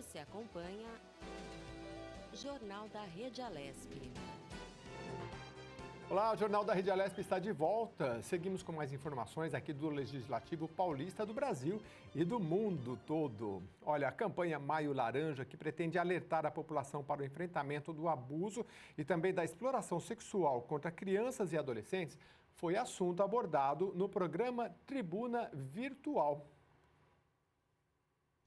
Você acompanha Jornal da Rede Alesp. Olá, o Jornal da Rede Alesp está de volta. Seguimos com mais informações aqui do Legislativo Paulista do Brasil e do mundo todo. Olha, a campanha Maio Laranja, que pretende alertar a população para o enfrentamento do abuso e também da exploração sexual contra crianças e adolescentes, foi assunto abordado no programa Tribuna Virtual.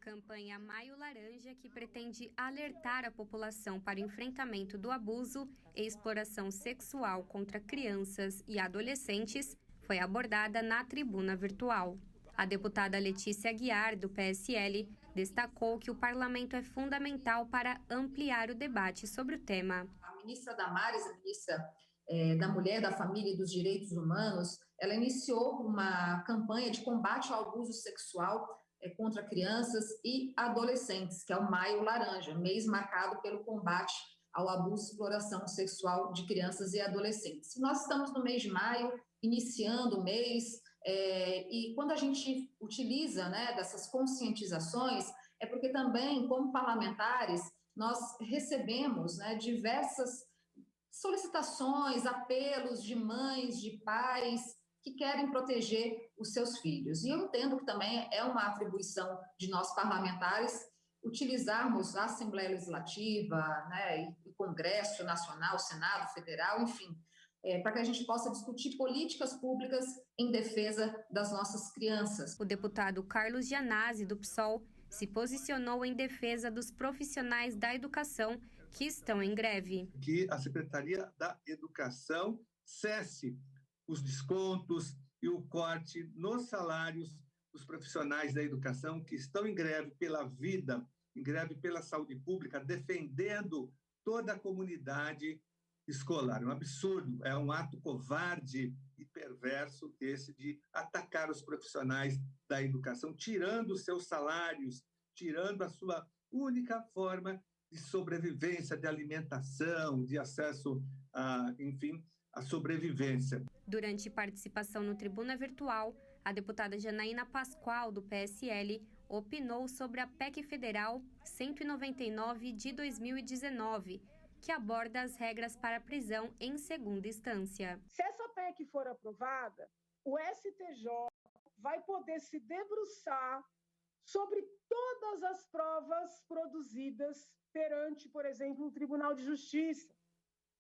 Campanha Maio Laranja, que pretende alertar a população para o enfrentamento do abuso e exploração sexual contra crianças e adolescentes, foi abordada na tribuna virtual. A deputada Letícia Aguiar, do PSL, destacou que o parlamento é fundamental para ampliar o debate sobre o tema. A ministra Damares, a ministra da Mulher, da Família e dos Direitos Humanos, ela iniciou uma campanha de combate ao abuso sexual contra crianças e adolescentes, que é o Maio Laranja, mês marcado pelo combate ao abuso e exploração sexual de crianças e adolescentes. Nós estamos no mês de maio, iniciando o mês, e quando a gente utiliza, dessas conscientizações, é porque também, como parlamentares, nós recebemos, diversas solicitações, apelos de mães, de pais, que querem proteger os seus filhos. E eu entendo que também é uma atribuição de nós parlamentares utilizarmos a Assembleia Legislativa, e Congresso Nacional, Senado Federal, enfim, para que a gente possa discutir políticas públicas em defesa das nossas crianças. O deputado Carlos Gianazzi, do PSOL, se posicionou em defesa dos profissionais da educação que estão em greve. Que a Secretaria da Educação cesse os descontos e o corte nos salários dos profissionais da educação que estão em greve pela vida, em greve pela saúde pública, defendendo toda a comunidade escolar. É um absurdo, é um ato covarde e perverso esse de atacar os profissionais da educação, tirando os seus salários, tirando a sua única forma de sobrevivência, de alimentação, de acesso a, enfim, a sobrevivência. Durante participação no Tribuna Virtual, a deputada Janaína Pascoal, do PSL, opinou sobre a PEC Federal 199 de 2019, que aborda as regras para prisão em segunda instância. Se essa PEC for aprovada, o STJ vai poder se debruçar sobre todas as provas produzidas perante, por exemplo, um Tribunal de Justiça,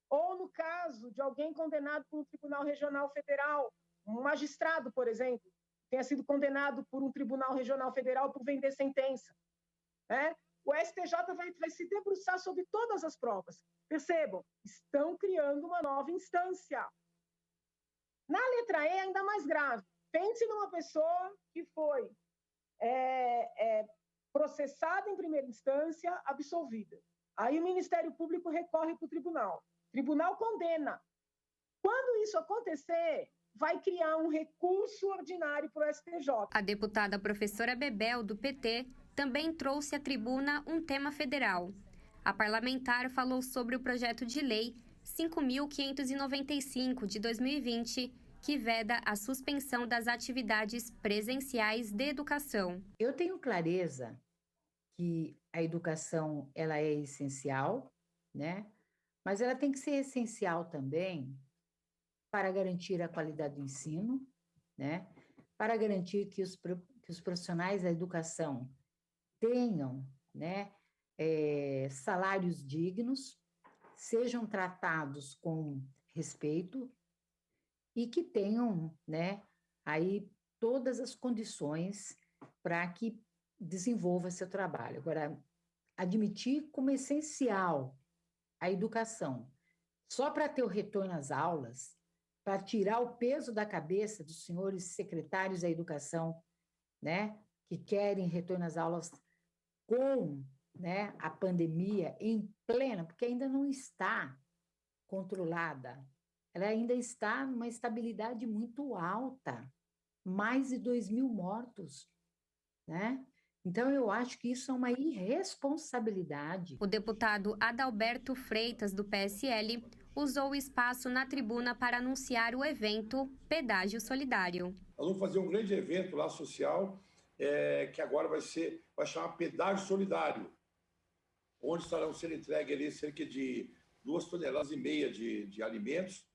ou no caso de alguém condenado por um Tribunal Regional Federal, um magistrado, por exemplo, tenha sido condenado por um Tribunal Regional Federal por vender sentença. O STJ vai se debruçar sobre todas as provas. Percebam, estão criando uma nova instância. Na letra E, ainda mais grave. Pense numa pessoa que foi processada em primeira instância, absolvida. Aí o Ministério Público recorre para o tribunal. O tribunal condena. Quando isso acontecer, vai criar um recurso ordinário para o STJ. A deputada professora Bebel, do PT, também trouxe à tribuna um tema federal. A parlamentar falou sobre o projeto de lei 5.595 de 2020, que veda a suspensão das atividades presenciais de educação. Eu tenho clareza que a educação ela é essencial, mas ela tem que ser essencial também para garantir a qualidade do ensino, para garantir que os profissionais da educação tenham salários dignos, sejam tratados com respeito e que tenham aí todas as condições para que desenvolva seu trabalho. Agora, admitir como essencial a educação só para ter o retorno às aulas, para tirar o peso da cabeça dos senhores secretários da educação, que querem retorno às aulas com a pandemia em plena, porque ainda não está controlada, ela ainda está numa estabilidade muito alta, mais de 2.000 mortos, Então, eu acho que isso é uma irresponsabilidade. O deputado Adalberto Freitas, do PSL, usou o espaço na tribuna para anunciar o evento Pedágio Solidário. Nós vamos fazer um grande evento lá social, que agora vai chamar Pedágio Solidário. onde estarão sendo entregues ali cerca de 2,5 toneladas de alimentos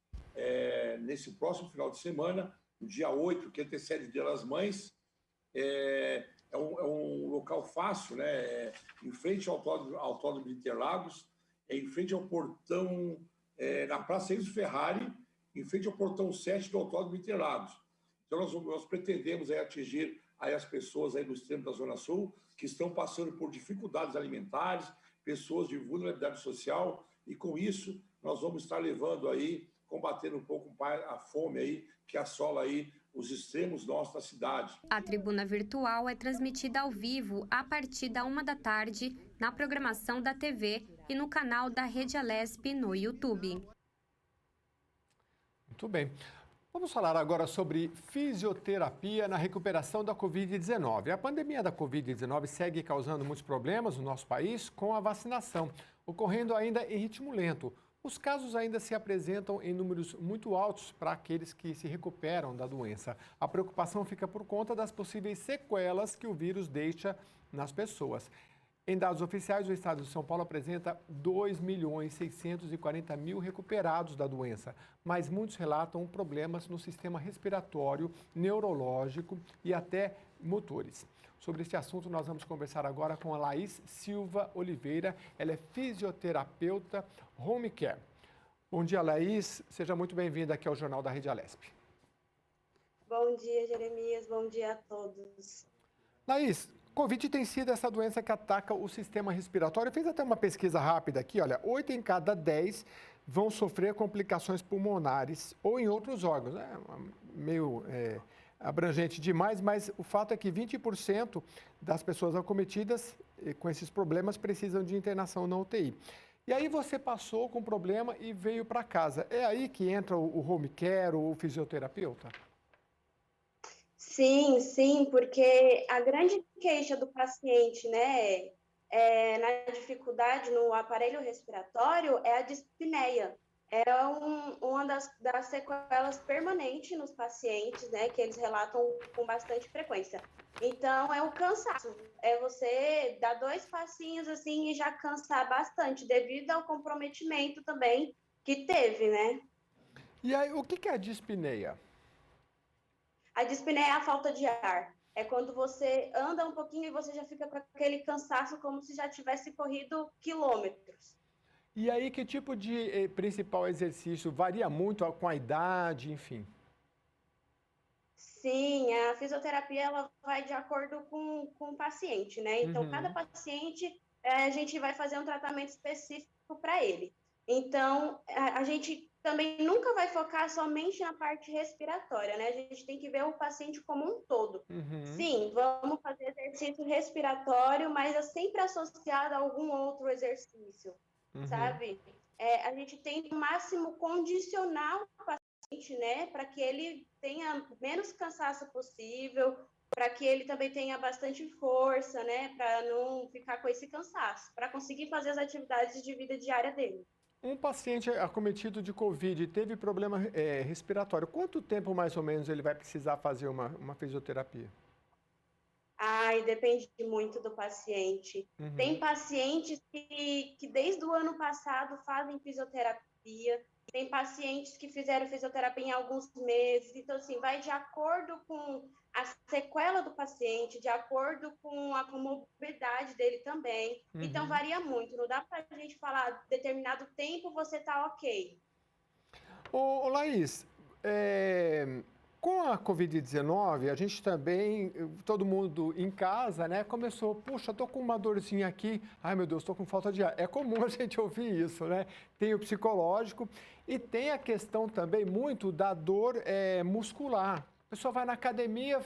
nesse próximo final de semana, no dia 8, que antecede o Dia das Mães. É um local fácil, né? Em frente ao Autódromo de Interlagos, em frente ao portão, na Praça Enzo Ferrari, em frente ao portão 7 do Autódromo de Interlagos. Então, nós pretendemos atingir as pessoas do extremo da Zona Sul que estão passando por dificuldades alimentares, pessoas de vulnerabilidade social, e com isso nós vamos estar levando combatendo um pouco a fome que assola os extremos nossos da cidade. A tribuna virtual é transmitida ao vivo a partir da 13h na programação da TV e no canal da Rede Alesp no YouTube. Muito bem. Vamos falar agora sobre fisioterapia na recuperação da Covid-19. A pandemia da Covid-19 segue causando muitos problemas no nosso país com a vacinação, ocorrendo ainda em ritmo lento. Os casos ainda se apresentam em números muito altos para aqueles que se recuperam da doença. A preocupação fica por conta das possíveis sequelas que o vírus deixa nas pessoas. Em dados oficiais, o estado de São Paulo apresenta 2.640.000 recuperados da doença, mas muitos relatam problemas no sistema respiratório, neurológico e até motores. Sobre este assunto, nós vamos conversar agora com a Laís Silva Oliveira. Ela é fisioterapeuta home care. Bom dia, Laís. Seja muito bem-vinda aqui ao Jornal da Rede Alesp. Bom dia, Jeremias. Bom dia a todos. Laís, Covid tem sido essa doença que ataca o sistema respiratório. Fez até uma pesquisa rápida aqui, olha, 8 em cada 10 vão sofrer complicações pulmonares ou em outros órgãos. É meio abrangente demais, mas o fato é que 20% das pessoas acometidas com esses problemas precisam de internação na UTI. E aí você passou com problema e veio para casa. É aí que entra o home care, o fisioterapeuta? Sim, porque a grande queixa do paciente, né, na dificuldade no aparelho respiratório é a dispneia. É uma das sequelas permanentes nos pacientes, né, que eles relatam com bastante frequência. Então, é o cansaço. É você dar 2 passinhos assim e já cansar bastante, devido ao comprometimento também que teve, né? E aí, o que é a dispneia? A dispneia é a falta de ar. É quando você anda um pouquinho e você já fica com aquele cansaço como se já tivesse corrido quilômetros. E aí, que tipo de principal exercício? Varia muito com a idade, enfim? Sim, a fisioterapia ela vai de acordo com o paciente, né? Então, cada paciente, a gente vai fazer um tratamento específico para ele. Então, a gente também nunca vai focar somente na parte respiratória, né? A gente tem que ver o paciente como um todo. Sim, vamos fazer exercício respiratório, mas é sempre associado a algum outro exercício, sabe? A gente tem o máximo condicionar o paciente, né? Para que ele tenha menos cansaço possível, para que ele também tenha bastante força, né? Para não ficar com esse cansaço, para conseguir fazer as atividades de vida diária dele. Um paciente acometido de Covid teve problema respiratório. Quanto tempo, mais ou menos, ele vai precisar fazer uma fisioterapia? Depende muito do paciente. Tem pacientes que desde o ano passado fazem fisioterapia. Tem pacientes que fizeram fisioterapia em alguns meses. Então, assim, vai de acordo com a sequela do paciente, de acordo com a comorbidade dele também. Então, varia muito. Não dá para a gente falar, determinado tempo você está ok. Ô, Laís, com a Covid-19, a gente também, todo mundo em casa, né, começou, puxa, tô com uma dorzinha aqui, ai meu Deus, tô com falta de ar. É comum a gente ouvir isso, né? Tem o psicológico e tem a questão também muito da dor muscular. A pessoa vai na academia,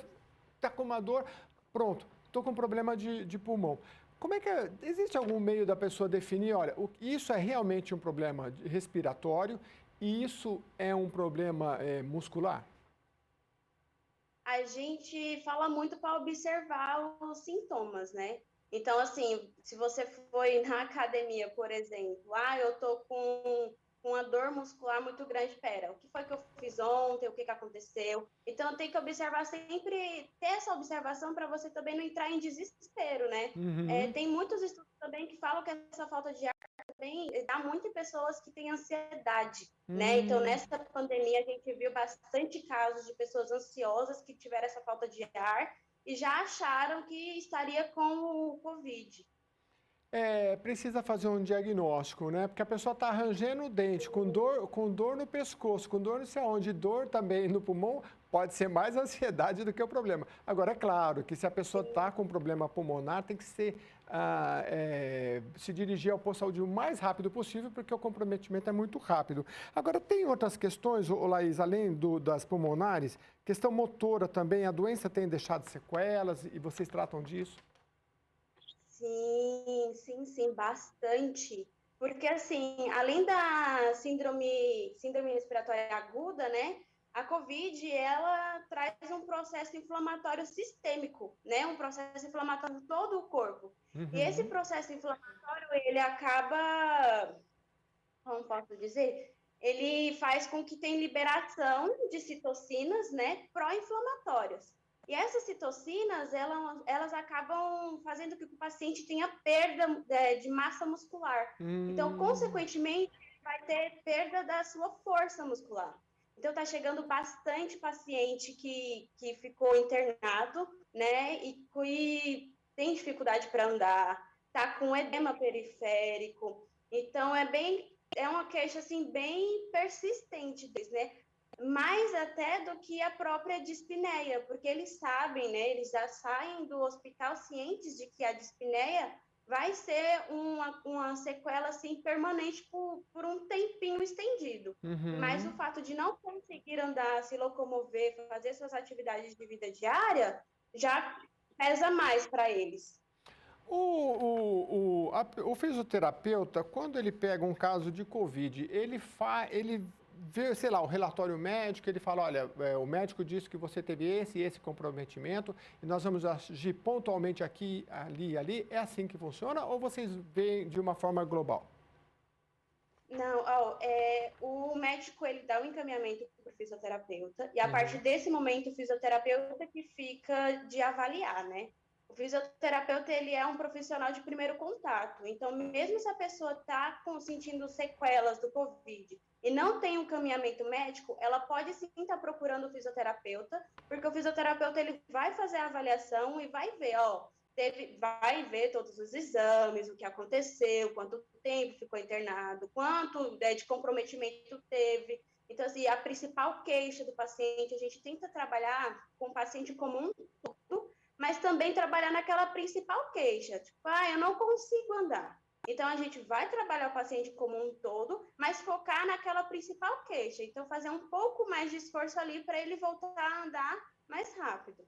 tá com uma dor, pronto, tô com problema de pulmão. Como é que existe algum meio da pessoa definir, olha, isso é realmente um problema respiratório e isso é um problema muscular? A gente fala muito para observar os sintomas, né? Então, assim, se você foi na academia, por exemplo, eu tô com com a dor muscular muito grande. Pera, o que foi que eu fiz ontem? O que aconteceu? Então, tem que observar sempre, ter essa observação para você também não entrar em desespero, né? Tem muitos estudos também que falam que essa falta de ar também dá muito em pessoas que têm ansiedade, né? Então, nessa pandemia, a gente viu bastante casos de pessoas ansiosas que tiveram essa falta de ar e já acharam que estaria com o Covid. Precisa fazer um diagnóstico, né? Porque a pessoa está rangendo o dente, com dor no pescoço, com dor não sei aonde, dor também no pulmão, pode ser mais ansiedade do que o problema. Agora, é claro que se a pessoa está com problema pulmonar, tem que se dirigir ao posto de saúde o mais rápido possível, porque o comprometimento é muito rápido. Agora, tem outras questões, Laís, além das pulmonares, questão motora também, a doença tem deixado sequelas e vocês tratam disso? Sim, bastante. Porque, assim, além da síndrome respiratória aguda, né, a COVID, ela traz um processo inflamatório sistêmico, né, um processo inflamatório de todo o corpo. E esse processo inflamatório, ele acaba, como posso dizer, ele faz com que tenha liberação de citocinas, né, pró-inflamatórias. E essas citocinas, elas acabam fazendo com que o paciente tenha perda de massa muscular. Então, consequentemente, vai ter perda da sua força muscular. Então, está chegando bastante paciente que ficou internado, né, e tem dificuldade para andar, está com edema periférico. Então, é uma queixa, assim, bem persistente deles, né? Mais até do que a própria dispneia, porque eles sabem, né, eles já saem do hospital cientes de que a dispneia vai ser uma sequela, assim, permanente por um tempinho estendido. Mas o fato de não conseguir andar, se locomover, fazer suas atividades de vida diária, já pesa mais para eles. O fisioterapeuta, quando ele pega um caso de Covid, ele vê, sei lá, o relatório médico, ele fala, olha, o médico disse que você teve esse e esse comprometimento e nós vamos agir pontualmente aqui, ali e ali. É assim que funciona ou vocês veem de uma forma global? Não, o médico, ele dá um encaminhamento para o fisioterapeuta e a partir desse momento o fisioterapeuta que fica de avaliar, né? O fisioterapeuta, ele é um profissional de primeiro contato, então mesmo se a pessoa está sentindo sequelas do Covid e não tem um encaminhamento médico, ela pode sim estar procurando o fisioterapeuta, porque o fisioterapeuta, ele vai fazer a avaliação e vai ver, vai ver todos os exames, o que aconteceu, quanto tempo ficou internado, quanto de comprometimento teve. Então, assim, a principal queixa do paciente, a gente tenta trabalhar com o paciente como um todo, mas também trabalhar naquela principal queixa, tipo, eu não consigo andar. Então, a gente vai trabalhar o paciente como um todo, mas focar naquela principal queixa. Então, fazer um pouco mais de esforço ali para ele voltar a andar mais rápido.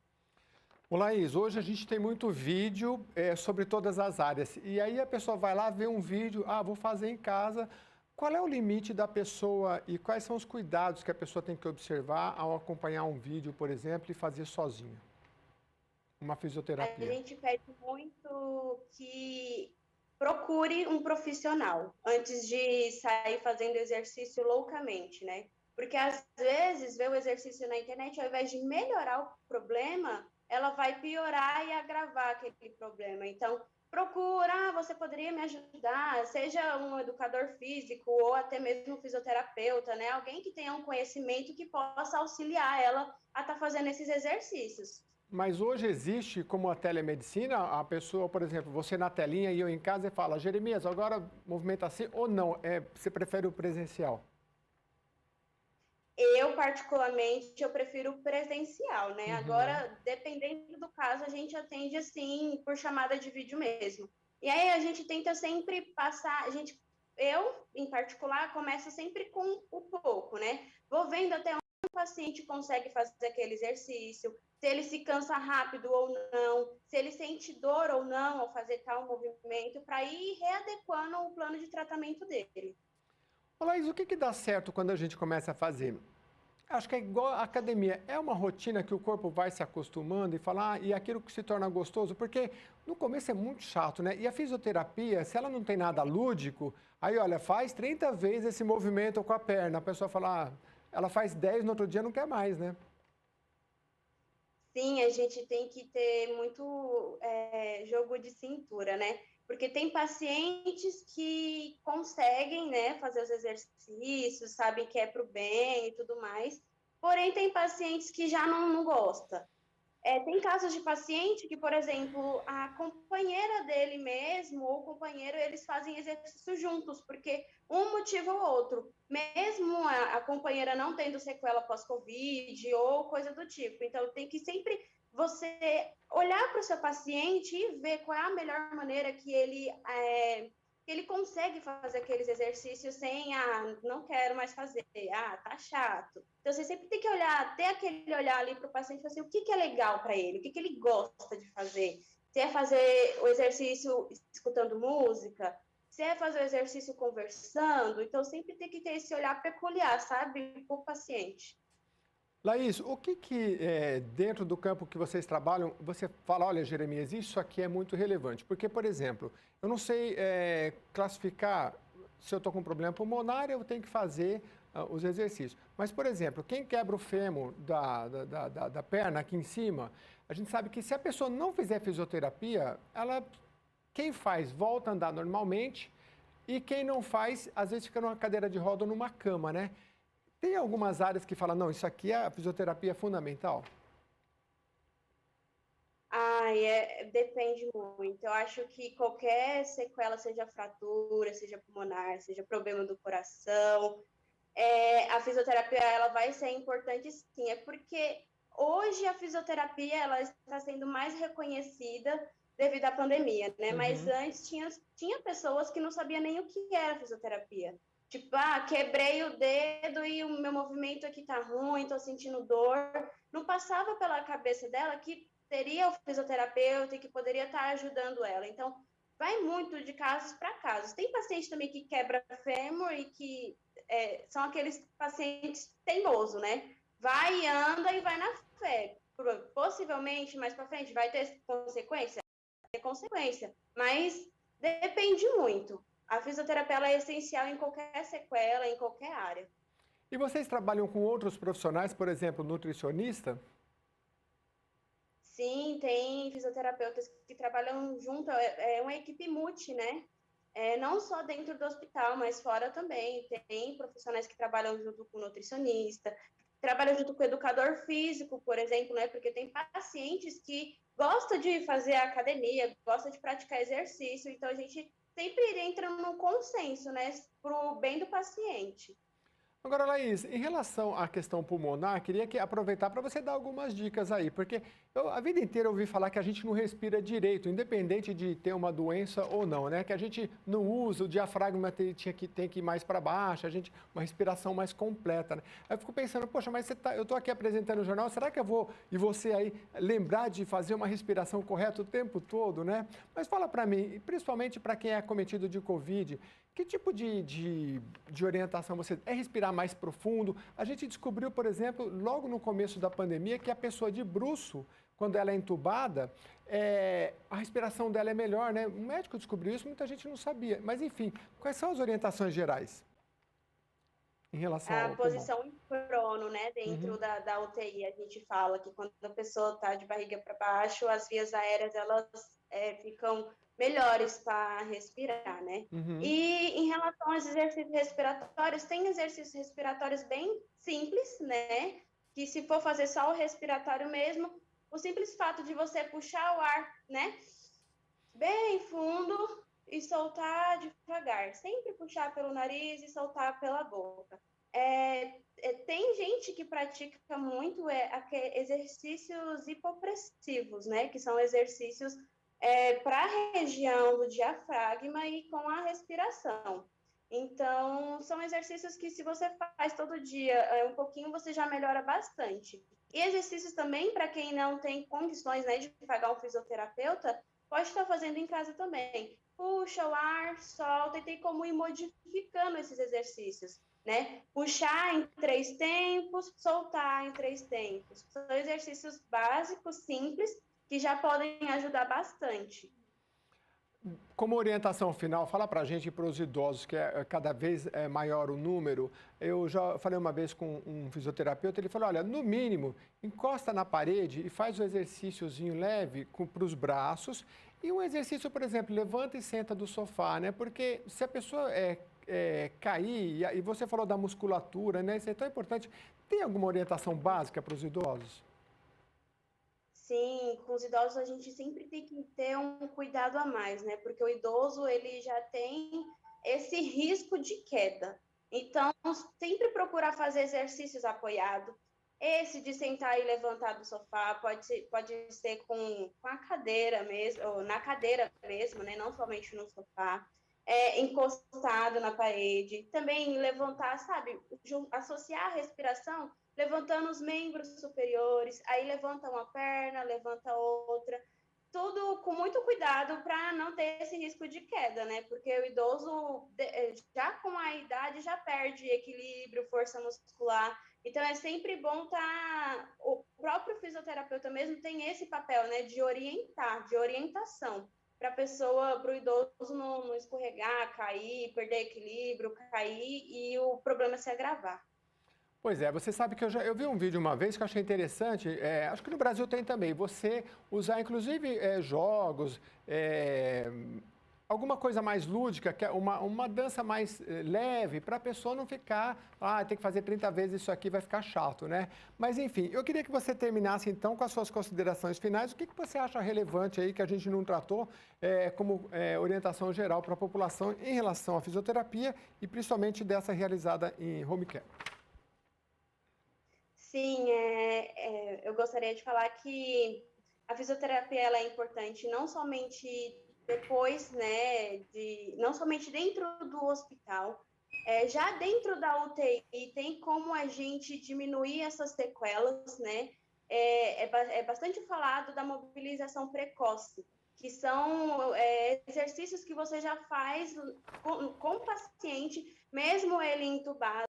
Laís, hoje a gente tem muito vídeo sobre todas as áreas. E aí a pessoa vai lá, vê um vídeo, vou fazer em casa. Qual é o limite da pessoa e quais são os cuidados que a pessoa tem que observar ao acompanhar um vídeo, por exemplo, e fazer sozinha? Uma fisioterapia. A gente pede muito que procure um profissional antes de sair fazendo exercício loucamente, né? Porque às vezes ver o exercício na internet, ao invés de melhorar o problema, ela vai piorar e agravar aquele problema. Então, procura, você poderia me ajudar, seja um educador físico ou até mesmo um fisioterapeuta, né? Alguém que tenha um conhecimento que possa auxiliar ela a estar fazendo esses exercícios. Mas hoje existe como a telemedicina, a pessoa, por exemplo, você na telinha e eu em casa e fala, Jeremias, agora movimenta assim ou não? Você prefere o presencial? Eu, particularmente, eu prefiro o presencial, né? Agora, dependendo do caso, a gente atende, assim, por chamada de vídeo mesmo. E aí, a gente tenta sempre passar, eu, em particular, começo sempre com o pouco, né? Vou vendo até onde o paciente consegue fazer aquele exercício, se ele se cansa rápido ou não, se ele sente dor ou não ao fazer tal movimento, para ir readequando o plano de tratamento dele. Laís, o que dá certo quando a gente começa a fazer? Acho que é igual a academia, é uma rotina que o corpo vai se acostumando e falar, e aquilo que se torna gostoso, porque no começo é muito chato, né? E a fisioterapia, se ela não tem nada lúdico, aí, olha, faz 30 vezes esse movimento com a perna. A pessoa fala, ela faz 10, no outro dia não quer mais, né? Sim, a gente tem que ter muito jogo de cintura, né? Porque tem pacientes que conseguem, né, fazer os exercícios, sabem que é para o bem e tudo mais, porém tem pacientes que já não gostam. Tem casos de paciente que, por exemplo, a companheira dele mesmo ou o companheiro, eles fazem exercício juntos, porque um motivo ou outro, mesmo a companheira não tendo sequela pós-Covid ou coisa do tipo. Então, tem que sempre você olhar para o seu paciente e ver qual é a melhor maneira que ele consegue fazer aqueles exercícios sem, não quero mais fazer, tá chato. Então, você sempre tem que olhar, ter aquele olhar ali para o paciente, assim, o que é legal para ele, o que ele gosta de fazer. Se é fazer o exercício escutando música, se é fazer o exercício conversando, então sempre tem que ter esse olhar peculiar, sabe, para o paciente. Laís, o que dentro do campo que vocês trabalham, você fala, olha, Jeremias, isso aqui é muito relevante, porque, por exemplo, eu não sei classificar, se eu estou com um problema pulmonar, eu tenho que fazer os exercícios. Mas, por exemplo, quem quebra o fêmur da perna aqui em cima, a gente sabe que se a pessoa não fizer fisioterapia, quem faz volta a andar normalmente e quem não faz, às vezes fica numa cadeira de roda ou numa cama, né? Tem algumas áreas que falam, não, isso aqui, a fisioterapia é fundamental? Depende muito. Eu acho que qualquer sequela, seja fratura, seja pulmonar, seja problema do coração, a fisioterapia ela vai ser importante sim. É porque hoje a fisioterapia ela está sendo mais reconhecida devido à pandemia, né? Uhum. Mas antes tinha pessoas que não sabiam nem o que era fisioterapia. Tipo, quebrei o dedo e o meu movimento aqui tá ruim, tô sentindo dor. Não passava pela cabeça dela que teria o fisioterapeuta e que poderia estar ajudando ela. Então, vai muito de casos para casos. Tem paciente também que quebra fêmur e que são aqueles pacientes teimosos, né? Vai, anda e vai na fé. Possivelmente, mais para frente, vai ter consequência? Tem consequência, mas depende muito. A fisioterapia ela é essencial em qualquer sequela, em qualquer área. E vocês trabalham com outros profissionais, por exemplo, nutricionista? Sim, tem fisioterapeutas que trabalham junto, é uma equipe multi, né? Não só dentro do hospital, mas fora também. Tem profissionais que trabalham junto com o nutricionista, trabalham junto com o educador físico, por exemplo, né? Porque tem pacientes que gostam de fazer academia, gostam de praticar exercício, então a gente sempre entra num consenso, né, para o bem do paciente. Agora, Laís, em relação à questão pulmonar, queria aproveitar para você dar algumas dicas aí, porque a vida inteira eu ouvi falar que a gente não respira direito, independente de ter uma doença ou não, né? Que a gente não usa, o diafragma tem que ir mais para baixo, uma respiração mais completa, né? Aí eu fico pensando, poxa, mas eu estou aqui apresentando o jornal, será que e você aí, lembrar de fazer uma respiração correta o tempo todo, né? Mas fala para mim, principalmente para quem é acometido de Covid, que tipo de orientação você... É respirar mais profundo? A gente descobriu, por exemplo, logo no começo da pandemia, que a pessoa de bruço, quando ela é entubada, a respiração dela é melhor, né? O médico descobriu isso, muita gente não sabia. Mas, enfim, quais são as orientações gerais em relação ao posição em prono, né? Dentro da UTI, a gente fala que quando a pessoa está de barriga para baixo, as vias aéreas, elas ficam melhores para respirar, né? Uhum. E em relação aos exercícios respiratórios, tem exercícios respiratórios bem simples, né? Que se for fazer só o respiratório mesmo, o simples fato de você puxar o ar, né? Bem fundo e soltar devagar. Sempre puxar pelo nariz e soltar pela boca. Tem gente que pratica muito exercícios hipopressivos, né? Que são exercícios para a região do diafragma e com a respiração. Então, são exercícios que se você faz todo dia um pouquinho, você já melhora bastante. E exercícios também, para quem não tem condições, né, de pagar um fisioterapeuta, pode estar fazendo em casa também. Puxa o ar, solta, e tem como ir modificando esses exercícios, né? Puxar em 3 tempos, soltar em 3 tempos. São exercícios básicos, simples, que já podem ajudar bastante. Como orientação final, fala para a gente, para os idosos, que cada vez é maior o número. Eu já falei uma vez com um fisioterapeuta, ele falou, olha, no mínimo, encosta na parede e faz um exercíciozinho leve para os braços. E um exercício, por exemplo, levanta e senta do sofá, né? Porque se a pessoa cair, e você falou da musculatura, né? Isso é tão importante. Tem alguma orientação básica para os idosos? Sim, com os idosos a gente sempre tem que ter um cuidado a mais, né? Porque o idoso, ele já tem esse risco de queda. Então, sempre procurar fazer exercícios apoiados. Esse de sentar e levantar do sofá pode ser com a cadeira mesmo, ou na cadeira mesmo, né? Não somente no sofá. Encostado na parede. Também levantar, sabe? Associar a respiração levantando os membros superiores, aí levanta uma perna, levanta outra, tudo com muito cuidado para não ter esse risco de queda, né? Porque o idoso, já com a idade, já perde equilíbrio, força muscular. Então, é sempre bom o próprio fisioterapeuta mesmo tem esse papel, né? De orientar, de orientação, para o idoso não escorregar, cair, perder equilíbrio, cair e o problema se agravar. Pois é, você sabe que eu vi um vídeo uma vez que eu achei interessante, acho que no Brasil tem também, você usar inclusive jogos, alguma coisa mais lúdica, que é uma dança mais leve, para a pessoa não ficar, tem que fazer 30 vezes isso aqui, vai ficar chato, né? Mas enfim, eu queria que você terminasse então com as suas considerações finais, o que você acha relevante aí que a gente não tratou como orientação geral para a população em relação à fisioterapia e principalmente dessa realizada em home care. Sim, eu gostaria de falar que a fisioterapia ela é importante não somente depois, né, não somente dentro do hospital, já dentro da UTI tem como a gente diminuir essas sequelas, né, é bastante falado da mobilização precoce, que são exercícios que você já faz com o paciente, mesmo ele entubado,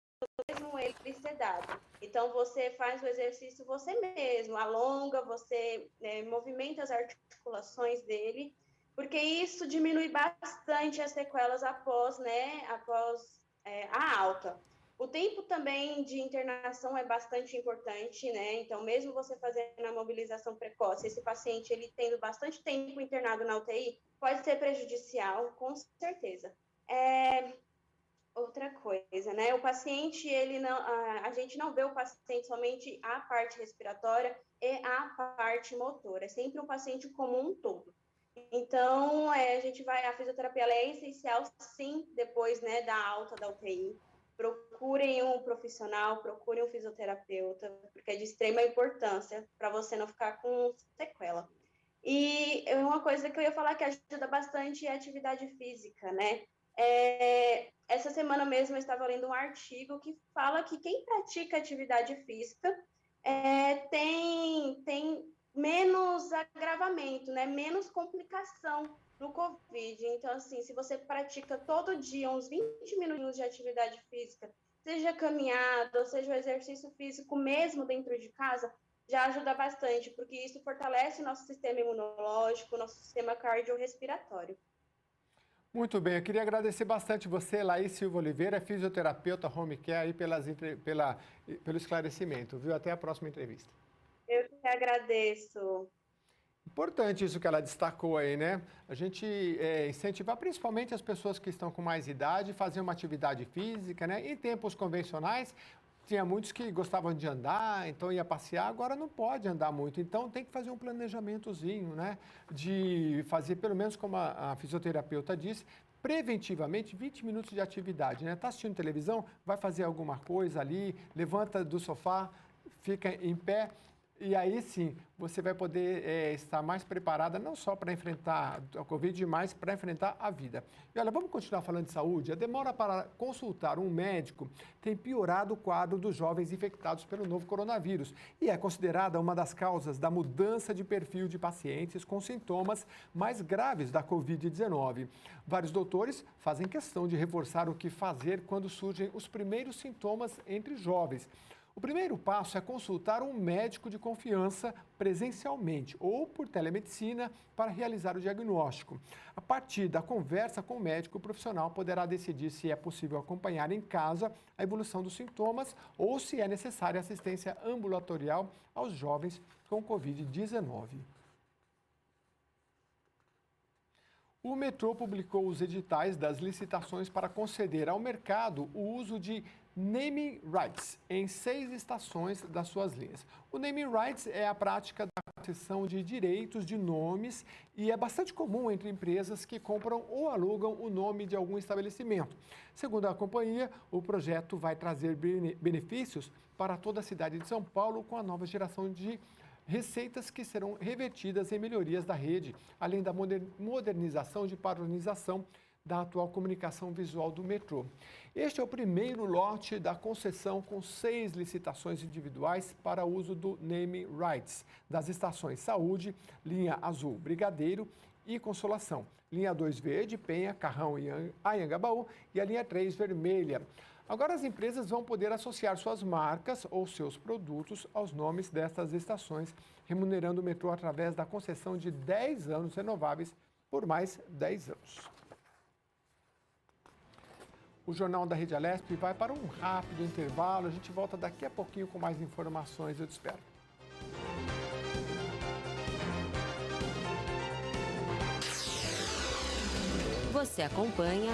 mesmo ele sedado. Então, você faz o exercício você mesmo, alonga, você movimenta as articulações dele, porque isso diminui bastante as sequelas após a alta. O tempo também de internação é bastante importante, né? Então, mesmo você fazendo a mobilização precoce, esse paciente ele tendo bastante tempo internado na UTI, pode ser prejudicial, com certeza. Outra coisa, né? O paciente, a gente não vê o paciente somente a parte respiratória e a parte motora, é sempre um paciente como um todo. Então, a fisioterapia ela é essencial, sim, depois, né, da alta da UTI. Procurem um profissional, procurem um fisioterapeuta, porque é de extrema importância para você não ficar com sequela. E uma coisa que eu ia falar que ajuda bastante é a atividade física, né? Essa semana mesmo eu estava lendo um artigo que fala que quem pratica atividade física tem menos agravamento, né? Menos complicação no Covid. Então, assim, se você pratica todo dia uns 20 minutinhos de atividade física, seja caminhada, ou seja o exercício físico mesmo dentro de casa, já ajuda bastante, porque isso fortalece o nosso sistema imunológico, o nosso sistema cardiorrespiratório. Muito bem, eu queria agradecer bastante você, Laís Silva Oliveira, fisioterapeuta home care, aí pelo esclarecimento, viu? Até a próxima entrevista. Eu que agradeço. Importante isso que ela destacou aí, né? A gente incentivar principalmente as pessoas que estão com mais idade, fazer uma atividade física, né? Em tempos convencionais, tinha muitos que gostavam de andar, então ia passear, agora não pode andar muito. Então tem que fazer um planejamentozinho, né? De fazer, pelo menos como a fisioterapeuta disse, preventivamente 20 minutos de atividade, né? Está assistindo televisão, vai fazer alguma coisa ali, levanta do sofá, fica em pé. E aí sim, você vai poder estar mais preparada não só para enfrentar a Covid, mas para enfrentar a vida. E olha, vamos continuar falando de saúde. A demora para consultar um médico tem piorado o quadro dos jovens infectados pelo novo coronavírus e é considerada uma das causas da mudança de perfil de pacientes com sintomas mais graves da Covid-19. Vários doutores fazem questão de reforçar o que fazer quando surgem os primeiros sintomas entre jovens. O primeiro passo é consultar um médico de confiança presencialmente ou por telemedicina para realizar o diagnóstico. A partir da conversa com o médico, o profissional poderá decidir se é possível acompanhar em casa a evolução dos sintomas ou se é necessária assistência ambulatorial aos jovens com Covid-19. O metrô publicou os editais das licitações para conceder ao mercado o uso de naming rights em 6 estações das suas linhas. O naming rights é a prática da concessão de direitos de nomes e é bastante comum entre empresas que compram ou alugam o nome de algum estabelecimento. Segundo a companhia, o projeto vai trazer benefícios para toda a cidade de São Paulo com a nova geração de receitas que serão revertidas em melhorias da rede, além da modernização de padronização da atual comunicação visual do metrô. Este é o primeiro lote da concessão com 6 licitações individuais para uso do naming rights das estações Saúde, linha Azul Brigadeiro e Consolação, linha 2 Verde, Penha, Carrão e Anhangabaú e a linha 3 Vermelha. Agora as empresas vão poder associar suas marcas ou seus produtos aos nomes destas estações, remunerando o metrô através da concessão de 10 anos renováveis por mais 10 anos. O Jornal da Rede Alesp vai para um rápido intervalo. A gente volta daqui a pouquinho com mais informações. Eu te espero. Você acompanha